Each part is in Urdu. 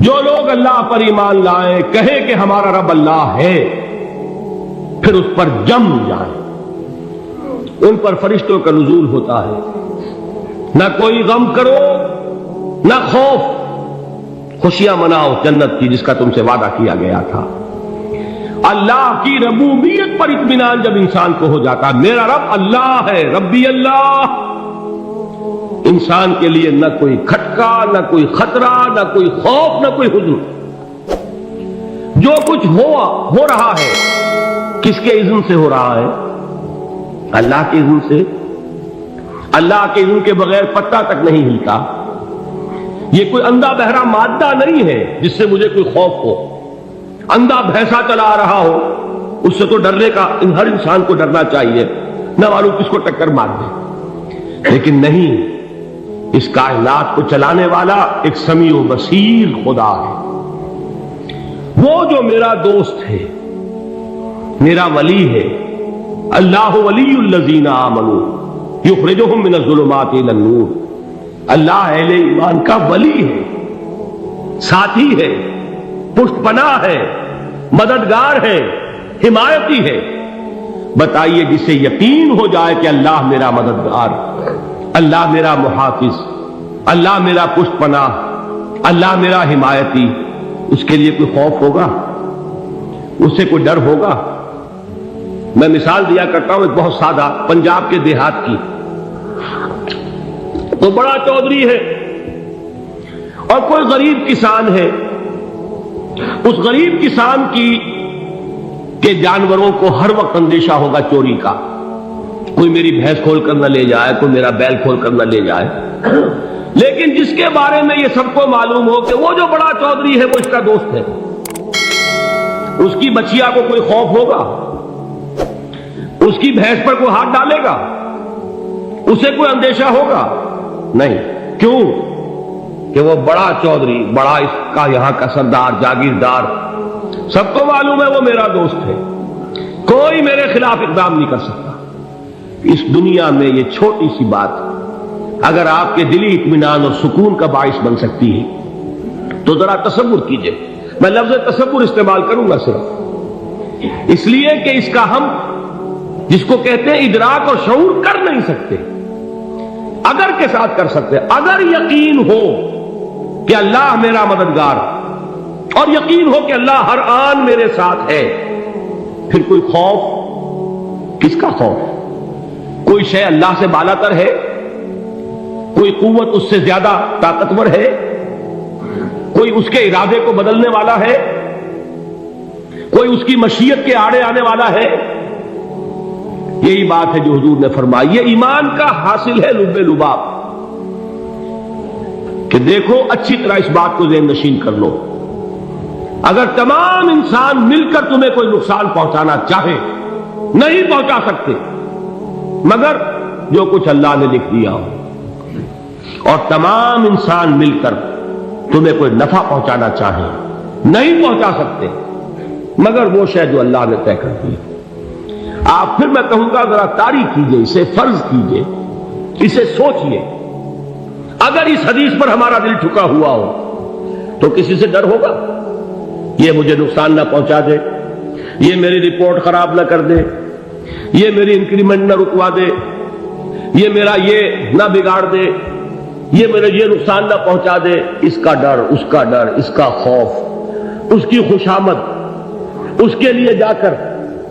جو لوگ اللہ پر ایمان لائیں کہے کہ ہمارا رب اللہ ہے، پھر اس پر جم جائیں، ان پر فرشتوں کا نزول ہوتا ہے، نہ کوئی غم کرو نہ خوف، خوشیاں مناؤ جنت کی جس کا تم سے وعدہ کیا گیا تھا۔ اللہ کی ربوبیت پر اطمینان جب انسان کو ہو جاتا، میرا رب اللہ ہے، ربی اللہ، انسان کے لیے نہ کوئی کھٹکا، نہ کوئی خطرہ، نہ کوئی خوف، نہ کوئی حزن۔ جو کچھ ہو رہا ہے کس کے اذن سے ہو رہا ہے؟ اللہ کے اذن سے۔ اللہ کے اذن کے بغیر پتہ تک نہیں ہلتا۔ یہ کوئی اندھا بہرا مادہ نہیں ہے جس سے مجھے کوئی خوف ہو۔ اندھا بھینسا چلا آ رہا ہو اس سے تو ڈرنے کا ہر انسان کو ڈرنا چاہیے، نہ معلوم کس کو ٹکر مار دے۔ لیکن نہیں، اس کائنات کو چلانے والا ایک سمیع و بصیر خدا ہے، وہ جو میرا دوست ہے، میرا ولی ہے۔ اللہ ولی الذین آمنوا یخرجہم من الظلمات الی النور۔ اللہ اہل ایمان کا ولی ہے، ساتھی ہے، پشت پناہ ہے، مددگار ہے، حمایتی ہے۔ بتائیے جسے یقین ہو جائے کہ اللہ میرا مددگار، اللہ میرا محافظ، اللہ میرا پشت پناہ، اللہ میرا حمایتی، اس کے لیے کوئی خوف ہوگا؟ اس سے کوئی ڈر ہوگا؟ میں مثال دیا کرتا ہوں ایک بہت سادہ، پنجاب کے دیہات کی۔ تو بڑا چودھری ہے اور کوئی غریب کسان ہے۔ اس غریب کسان کے جانوروں کو ہر وقت اندیشہ ہوگا چوری کا، کوئی میری بھینس کھول کر نہ لے جائے، کوئی میرا بیل کھول کر نہ لے جائے۔ لیکن جس کے بارے میں یہ سب کو معلوم ہو کہ وہ جو بڑا چودھری ہے وہ اس کا دوست ہے، اس کی بچیا کو کوئی خوف ہوگا؟ اس کی بھینس پر کوئی ہاتھ ڈالے گا؟ اسے کوئی اندیشہ ہوگا؟ نہیں۔ کیوں؟ کہ وہ بڑا چودھری، بڑا اس کا یہاں کا سردار، جاگیردار، سب کو معلوم ہے وہ میرا دوست ہے، کوئی میرے خلاف اقدام نہیں کر سکتا۔ اس دنیا میں یہ چھوٹی سی بات اگر آپ کے دلی اطمینان اور سکون کا باعث بن سکتی ہے تو ذرا تصور کیجئے۔ میں لفظ تصور استعمال کروں گا صرف اس لیے کہ اس کا ہم جس کو کہتے ہیں ادراک اور شعور کر نہیں سکتے، اگر کے ساتھ کر سکتے۔ اگر یقین ہو کہ اللہ میرا مددگار اور یقین ہو کہ اللہ ہر آن میرے ساتھ ہے، پھر کوئی خوف؟ کس کا خوف؟ کوئی شے اللہ سے بالا تر ہے؟ کوئی قوت اس سے زیادہ طاقتور ہے؟ کوئی اس کے ارادے کو بدلنے والا ہے؟ کوئی اس کی مشیت کے آڑے آنے والا ہے؟ یہی بات ہے جو حضور نے فرمائی، یہ ایمان کا حاصل ہے لب لباب، کہ دیکھو اچھی طرح اس بات کو ذہن نشین کر لو، اگر تمام انسان مل کر تمہیں کوئی نقصان پہنچانا چاہے نہیں پہنچا سکتے، مگر جو کچھ اللہ نے لکھ دیا ہو، اور تمام انسان مل کر تمہیں کوئی نفع پہنچانا چاہے نہیں پہنچا سکتے، مگر وہ شے جو اللہ نے طے کر دی۔ آپ پھر میں کہوں گا ذرا تاریخ کیجئے، اسے فرض کیجئے، اسے سوچئے، اگر اس حدیث پر ہمارا دل ٹھکا ہوا ہو تو کسی سے ڈر ہوگا؟ یہ مجھے نقصان نہ پہنچا دے، یہ میری رپورٹ خراب نہ کر دے، یہ میری انکریمنٹ نہ رکوا دے، یہ میرا یہ نہ بگاڑ دے، یہ میرے یہ نقصان نہ پہنچا دے۔ اس کا ڈر، اس کا ڈر، اس کا خوف، اس کی خوشامد، اس کے لیے جا کر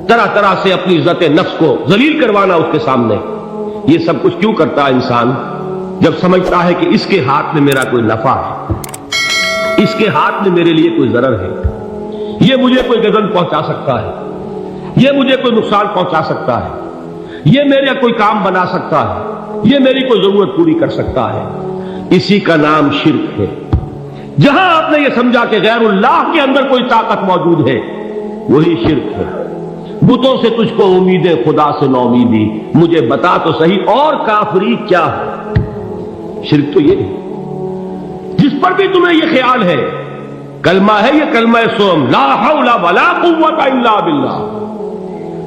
طرح طرح سے اپنی عزت نفس کو ذلیل کروانا اس کے سامنے، یہ سب کچھ کیوں کرتا ہے انسان؟ جب سمجھتا ہے کہ اس کے ہاتھ میں میرا کوئی نفع ہے، اس کے ہاتھ میں میرے لیے کوئی ضرر ہے، یہ مجھے کوئی غضب پہنچا سکتا ہے، یہ مجھے کوئی نقصان پہنچا سکتا ہے، یہ میرے کوئی کام بنا سکتا ہے، یہ میری کوئی ضرورت پوری کر سکتا ہے، اسی کا نام شرک ہے۔ جہاں آپ نے یہ سمجھا کہ غیر اللہ کے اندر کوئی طاقت موجود ہے، وہی شرک ہے۔ بتوں سے تجھ کو امید خدا سے نو امیدی، مجھے بتا تو صحیح اور کافری کیا ہے؟ شرک تو یہ ہے جس پر بھی تمہیں یہ خیال ہے، کلمہ ہے یہ کلمہ سوم، لا حول ولا قوت الا باللہ،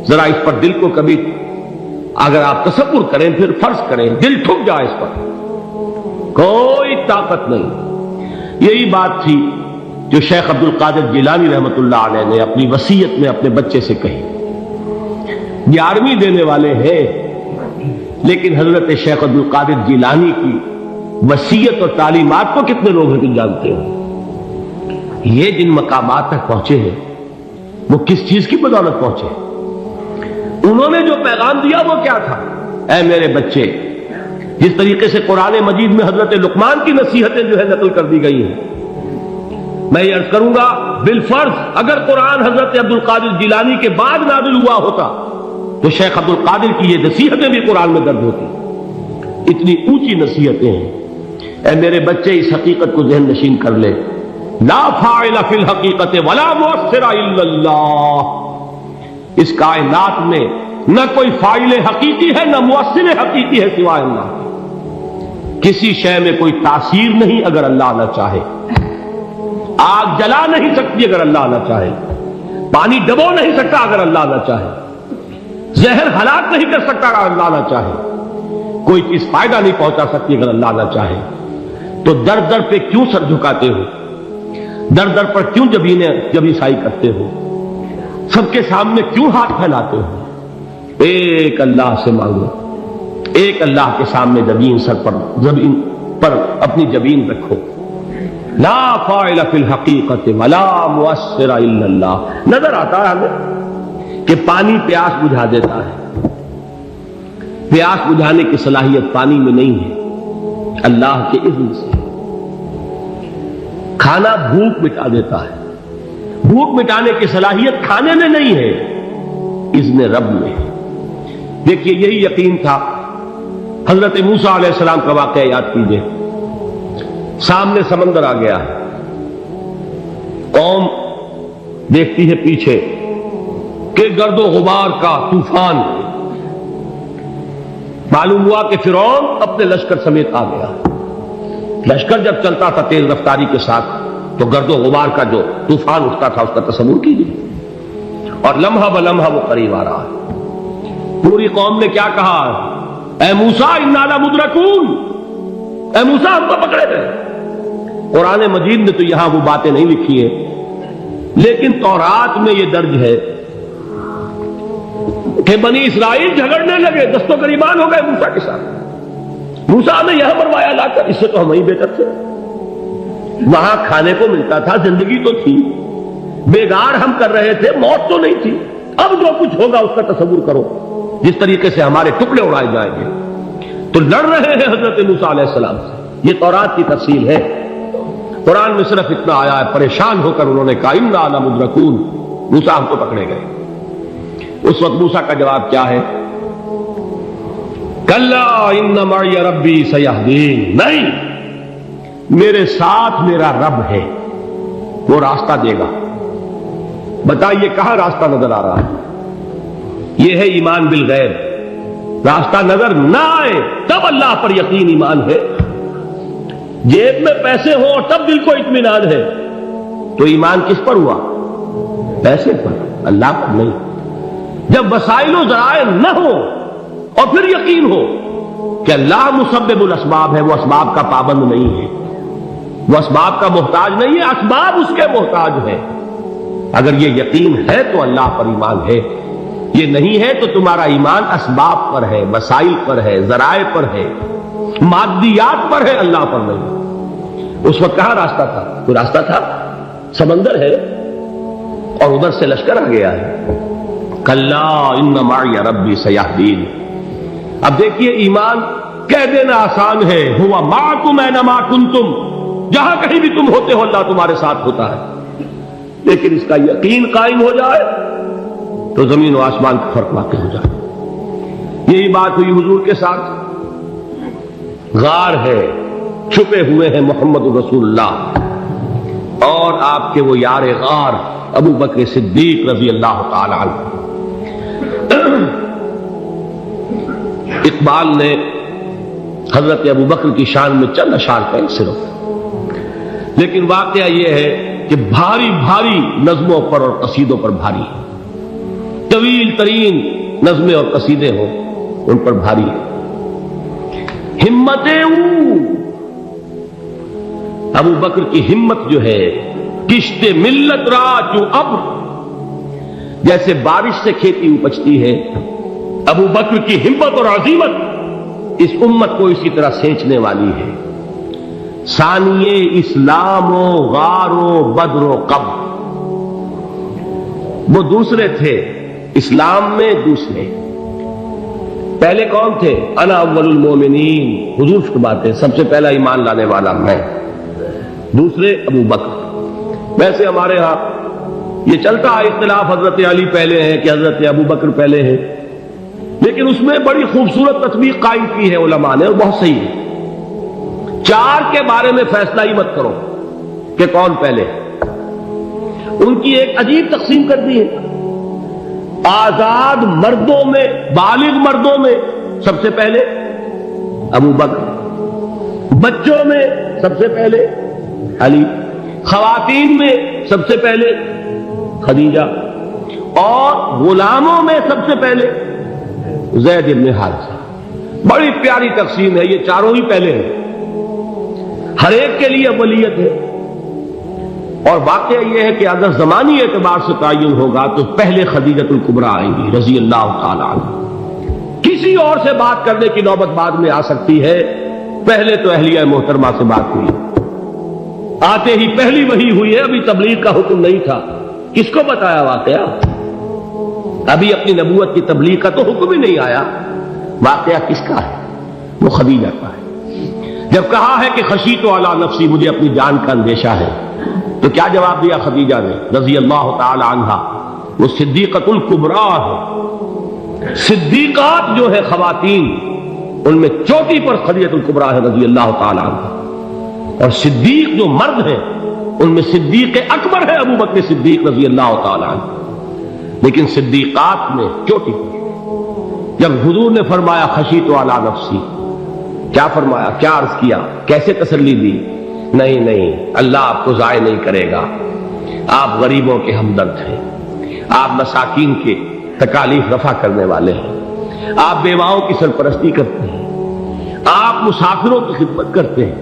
ذرا اس پر دل کو کبھی اگر آپ تصور کریں، پھر فرض کریں دل ٹھک جائے اس پر، کوئی طاقت نہیں۔ یہی بات تھی جو شیخ عبد القادر جیلانی رحمۃ اللہ علیہ نے اپنی وصیت میں اپنے بچے سے کہی. 11ویں دینے والے ہیں، لیکن حضرت شیخ عبد القادر جیلانی کی وصیت اور تعلیمات کو کتنے لوگ ہیں جانتے ہو؟ یہ جن مقامات تک پہنچے ہیں وہ کس چیز کی بدولت پہنچے؟ انہوں نے جو پیغام دیا وہ کیا تھا؟ اے میرے بچے، جس طریقے سے قرآن مجید میں حضرت لقمان کی نصیحتیں جو ہے نقل کر دی گئی ہیں، میں یہ عرض کروں گا بالفرض اگر قرآن حضرت عبد القادر جیلانی کے بعد نازل ہوا ہوتا تو شیخ عبد القادر کی یہ نصیحتیں بھی قرآن میں درج ہوتی. اتنی اونچی نصیحتیں ہیں. اے میرے بچے، اس حقیقت کو ذہن نشین کر لے، لا فاعل فی الحقیقت ولا مؤثر الا اللہ. اس کائنات میں نہ کوئی فاعل حقیقی ہے نہ مؤثر حقیقی ہے سوائے اللہ. کسی شے میں کوئی تاثیر نہیں اگر اللہ نہ چاہے. آگ جلا نہیں سکتی اگر اللہ نہ چاہے. پانی ڈبو نہیں سکتا اگر اللہ نہ چاہے. زہر ہلاک نہیں کر سکتا اگر اللہ نہ چاہے. کوئی چیز فائدہ نہیں پہنچا سکتی اگر اللہ نہ چاہے. تو در در پہ کیوں سر جھکاتے ہو؟ در در پر کیوں جبیں سائی کرتے ہو؟ سب کے سامنے کیوں ہاتھ پھیلاتے ہو؟ ایک اللہ سے مانگو. ایک اللہ کے سامنے زمین پر اپنی جبین رکھو. لا فاعل فی الحقیقت ولا مؤثر الا اللہ. نظر آتا ہے ہمیں کہ پانی پیاس بجھا دیتا ہے. پیاس بجھانے کی صلاحیت پانی میں نہیں ہے، اللہ کے اذن سے. کھانا بھوک مٹا دیتا ہے. بھوک مٹانے کی صلاحیت کھانے میں نہیں ہے، اذن رب میں ہے. دیکھیے یہی یقین تھا. حضرت موسیٰ علیہ السلام کا واقعہ یاد کیجئے. سامنے سمندر آ گیا ہے. قوم دیکھتی ہے پیچھے کہ گرد و غبار کا طوفان. معلوم ہوا کہ فرعون اپنے لشکر سمیت آ گیا. لشکر جب چلتا تھا تیز رفتاری کے ساتھ تو گرد و غبار کا جو طوفان اٹھتا تھا اس کا تصور کیجیے. اور لمحہ بلمحہ وہ قریب آ رہا ہے. پوری قوم نے کیا کہا؟ اے موسیٰ انا لمدرکون. اے موسیٰ ہم کو پکڑے گئے. قرآن مجید نے تو یہاں وہ باتیں نہیں لکھی ہیں، لیکن تورات میں یہ درج ہے کہ بنی اسرائیل جھگڑنے لگے، دست و گریبان ہو گئے موسیٰ کے ساتھ. موسیٰ نے یہاں مروایا لا کر، اس سے تو ہم ہی بہتر تھے. وہاں کھانے کو ملتا تھا، زندگی تو تھی، بیگار ہم کر رہے تھے، موت تو نہیں تھی. اب جو کچھ ہوگا اس کا تصور کرو، جس طریقے سے ہمارے ٹکڑے اڑائے جائیں گے. تو لڑ رہے ہیں حضرت موسیٰ علیہ السلام سے. یہ تورات کی تفصیل ہے. قرآن میں صرف اتنا آیا ہے، پریشان ہو کر انہوں نے کہا انا لمدرکون. موسیٰ ہم کو پکڑے گئے. اس وقت موسیٰ کا جواب کیا ہے؟ کلا ان معی ربی سیہدین. نہیں، میرے ساتھ میرا رب ہے، وہ راستہ دے گا. بتائیے کہاں راستہ نظر آ رہا ہے؟ یہ ہے ایمان بالغیب. راستہ نظر نہ آئے تب اللہ پر یقین ایمان ہے. جیب میں پیسے ہوں اور تب دل کو اطمینان ہے تو ایمان کس پر ہوا؟ پیسے پر، اللہ پر نہیں. جب وسائل و ذرائع نہ ہو اور پھر یقین ہو کہ اللہ مسبب الاسباب ہے، وہ اسباب کا پابند نہیں ہے، وہ اسباب کا محتاج نہیں ہے، اسباب اس کے محتاج ہے. اگر یہ یقین ہے تو اللہ پر ایمان ہے. یہ نہیں ہے تو تمہارا ایمان اسباب پر ہے، وسائل پر ہے، ذرائع پر ہے، مادیات پر ہے، اللہ پر نہیں. اس وقت کہاں راستہ تھا؟ کوئی راستہ تھا؟ سمندر ہے اور ادھر سے لشکر آ گیا ہے. کلا ان معی ربی سیہدین. اب دیکھیے ایمان کہہ دینا آسان ہے، ہوا معکم اینما کنتم. جہاں کہیں بھی تم ہوتے ہو اللہ تمہارے ساتھ ہوتا ہے. لیکن اس کا یقین قائم ہو جائے تو زمین و آسمان کا فرق واقع ہو جائے. یہی بات ہوئی حضور کے ساتھ. غار ہے، چھپے ہوئے ہیں محمد رسول اللہ اور آپ کے وہ یار غار ابو بکر صدیق رضی اللہ تعالی عنہ. اقبال نے حضرت ابو بکر کی شان میں چند اشعار کہے صرف، لیکن واقعہ یہ ہے کہ بھاری بھاری نظموں پر اور قصیدوں پر بھاری ہے. طویل ترین نظمیں اور قصیدے ہوں ان پر بھاری ہے. ہمتیں ابو بکر کی ہمت جو ہے کشت ملت را جو ابر، جیسے بارش سے کھیتی اپجتی ہے، ابو بکر کی ہمت اور عزیمت اس امت کو اسی طرح سینچنے والی ہے۔ ثانیے اسلام و غار و بدر و قبر، وہ دوسرے تھے اسلام میں، دوسرے پہلے کون تھے؟ انا اول المومنین، حضور فرماتے سب سے پہلا ایمان لانے والا میں، دوسرے ابو بکر۔ ویسے ہمارے ہاں یہ چلتا ہے اختلاف، حضرت علی پہلے ہیں کہ حضرت ابو بکر پہلے ہیں، لیکن اس میں بڑی خوبصورت تطبیق قائم کی ہے علماء نے، اور بہت صحیح ہے۔ چار کے بارے میں فیصلہ ہی مت کرو کہ کون پہلے، ان کی ایک عجیب تقسیم کر دی ہے۔ آزاد مردوں میں، بالغ مردوں میں سب سے پہلے ابو بکر، بچوں میں سب سے پہلے علی، خواتین میں سب سے پہلے خدیجہ، اور غلاموں میں سب سے پہلے زید بن حارثہ۔ بڑی پیاری تقسیم ہے، یہ چاروں ہی پہلے ہیں، ہر ایک کے لیے اولیت ہے۔ اور واقعہ یہ ہے کہ اگر زمانی اعتبار سے تعین ہوگا تو پہلے خدیجۃ الکبریٰ آئیں گی رضی اللہ تعالی عنہ، کسی اور سے بات کرنے کی نوبت بعد میں آ سکتی ہے، پہلے تو اہلیہ محترمہ سے بات ہوئی، آتے ہی پہلی وحی ہوئی ہے، ابھی تبلیغ کا حکم نہیں تھا، کس کو بتایا واقعہ؟ ابھی اپنی نبوت کی تبلیغ کا تو حکم ہی نہیں آیا، واقعہ کس کا ہے؟ وہ خدیجہ کا ہے۔ جب کہا ہے کہ خشیت علی نفسی، مجھے اپنی جان کا اندیشہ ہے، تو کیا جواب دیا خدیجہ نے رضی اللہ تعالی عنہا؟ وہ صدیقۃ الکبریٰ ہے، صدیقات جو ہے خواتین، ان میں چوٹی پر خدیجۃ الکبریٰ ہے رضی اللہ تعالی عنہا، اور صدیق جو مرد ہیں ان میں صدیق اکبر ہے ابو بکر صدیق رضی اللہ تعالی عنہ، لیکن صدیقات میں چوٹی پر۔ جب حضور نے فرمایا خشیت علی نفسی، کیا فرمایا، کیا عرض کیا، کیسے تسلی دی؟ نہیں نہیں، اللہ آپ کو ضائع نہیں کرے گا، آپ غریبوں کے ہمدرد ہیں، آپ مساکین کے تکالیف رفع کرنے والے ہیں، آپ بیواؤں کی سرپرستی کرتے ہیں، آپ مسافروں کی خدمت کرتے ہیں،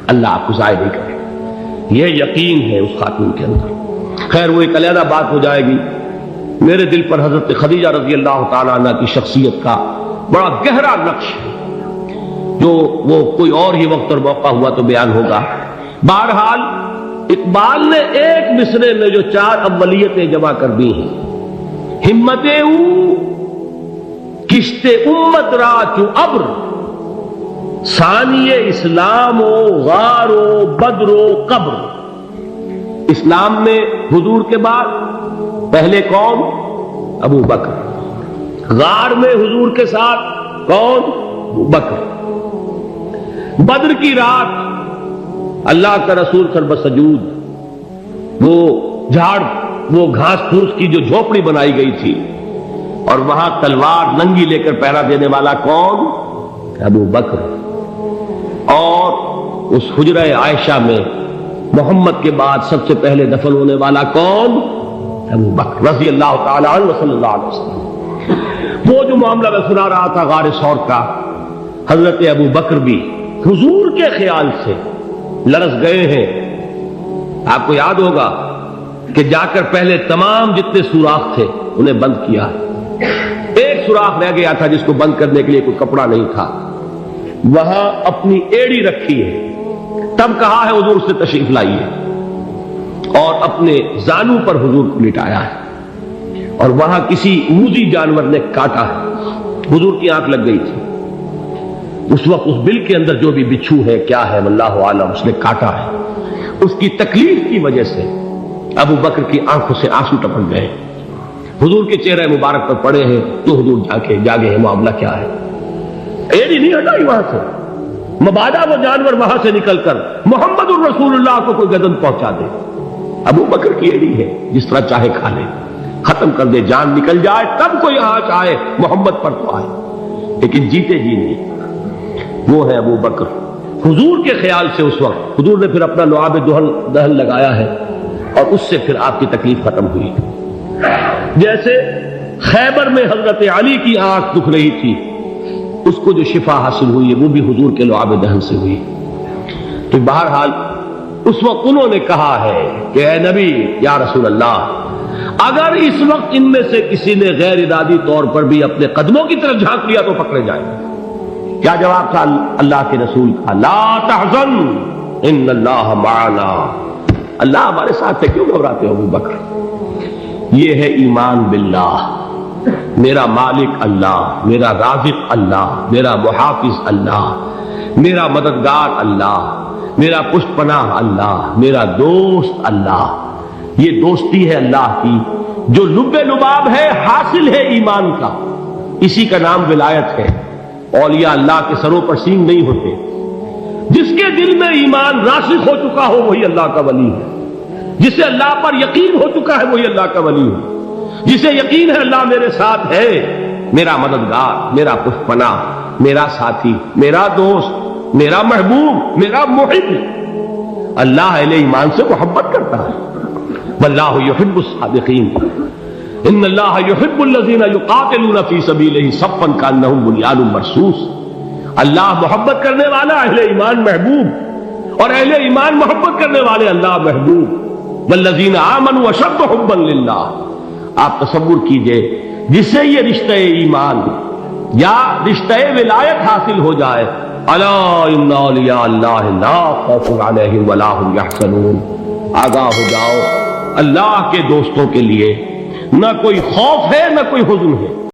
اللہ آپ کو ضائع نہیں کرے گا، یہ یقین ہے اس خاتون کے اندر۔ خیر وہ ایک علیحدہ بات ہو جائے گی۔ میرے دل پر حضرت خدیجہ رضی اللہ تعالیٰ عنہ کی شخصیت کا بڑا گہرا نقش ہے، جو وہ کوئی اور ہی وقت اور موقع ہوا تو بیان ہوگا۔ بہرحال اقبال نے ایک مصرے میں جو چار اولیتیں جمع کر دی ہیں، ہمتیں او کشت امت را چو ابر، ثانی اسلام و غار و بدر و قبر۔ اسلام میں حضور کے بعد پہلے کون؟ ابو بکر، غار میں حضور کے ساتھ کون؟ ابو بکر، بدر کی رات اللہ کا رسول سر بسجود، وہ جھاڑ، وہ گھاس پھوس کی جو جھوپڑی بنائی گئی تھی، اور وہاں تلوار ننگی لے کر پہرا دینے والا کون؟ ابو بکر، اور اس حجرہ عائشہ میں محمد کے بعد سب سے پہلے دفن ہونے والا کون؟ ابو بکر رضی اللہ تعالی عنہ صلی اللہ علیہ وسلم۔ وہ جو معاملہ میں سنا رہا تھا غار ثور کا، حضرت ابو بکر بھی حضور کے خیال سے لرز گئے ہیں۔ آپ کو یاد ہوگا کہ جا کر پہلے تمام جتنے سوراخ تھے انہیں بند کیا، ایک سوراخ رہ گیا تھا جس کو بند کرنے کے لیے کوئی کپڑا نہیں تھا، وہاں اپنی ایڑی رکھی ہے، تب کہا ہے حضور سے تشریف لائیے، اور اپنے زانو پر حضور کو لٹایا ہے، اور وہاں کسی موذی جانور نے کاٹا ہے، حضور کی آنکھ لگ گئی تھی، اس وقت اس بل کے اندر جو بھی بچھو ہے کیا ہے واللہ عالم، اس نے کاٹا ہے، اس کی تکلیف کی وجہ سے ابو بکر کی آنکھوں سے آنسو ٹپک گئے، حضور کے چہرے مبارک پر پڑے ہیں، تو حضور جاگے ہیں، معاملہ کیا ہے؟ ایڑی نہیں ہٹائی وہاں سے، مبادا وہ جانور وہاں سے نکل کر محمد الرسول اللہ کو کوئی گدن پہنچا دے، ابو بکر کی ایڑی ہے، جس طرح چاہے کھا لے، ختم کر دے، جان نکل جائے تب کوئی آنچ آئے، محمد پر تو آئے، لیکن جیتے جی نہیں۔ وہ ہے ابو بکر حضور کے خیال سے، اس وقت حضور نے پھر اپنا لعاب دہن لگایا ہے، اور اس سے پھر آپ کی تکلیف ختم ہوئی۔ جیسے خیبر میں حضرت علی کی آنکھ دکھ رہی تھی، اس کو جو شفا حاصل ہوئی ہے وہ بھی حضور کے لعاب دہن سے ہوئی۔ تو بہرحال اس وقت انہوں نے کہا ہے کہ اے نبی یا رسول اللہ، اگر اس وقت ان میں سے کسی نے غیر ارادی طور پر بھی اپنے قدموں کی طرف جھانک لیا تو پکڑے جائیں گے۔ کیا جواب تھا اللہ کے رسول کا؟ لا تحزن ان اللہ معنا، اللہ ہمارے ساتھ ہے، کیوں گھبراتے ہو ابو بکر؟ یہ ہے ایمان باللہ، میرا مالک اللہ، میرا رازق اللہ، میرا محافظ اللہ، میرا مددگار اللہ، میرا پشت پناہ اللہ، میرا دوست اللہ۔ یہ دوستی ہے اللہ کی جو لب لباب ہے، حاصل ہے ایمان کا، اسی کا نام ولایت ہے۔ اولیاء اللہ کے سروں پر سینگ نہیں ہوتے، جس کے دل میں ایمان راسخ ہو چکا ہو وہی اللہ کا ولی ہے، جسے اللہ پر یقین ہو چکا ہے وہی اللہ کا ولی ہے، جسے یقین ہے اللہ میرے ساتھ ہے، میرا مددگار، میرا پشت پناہ، میرا ساتھی، میرا دوست، میرا محبوب، میرا محب۔ اللہ اہل ایمان سے محبت کرتا ہے۔ واللہ یحب الصادقین، ان اللہ یحب الذین یقاتلون فی سبیلہ صفا کانہم بنیان مرصوص۔ اللہ محبت کرنے والا، اہل ایمان محبوب، اور اہل ایمان محبت کرنے والے اللہ محبوب۔ والذین آمنوا اشد حبا للہ۔ آپ تصور کیجئے جسے یہ رشتہ ایمان یا رشتہ ولایت حاصل ہو جائے، الا ان اولیاء اللہ لا خوف علیہم ولا هم یحزنون، آگاہ ہو جاؤ، اللہ کے دوستوں کے لیے نہ کوئی خوف ہے نہ کوئی حزن ہے۔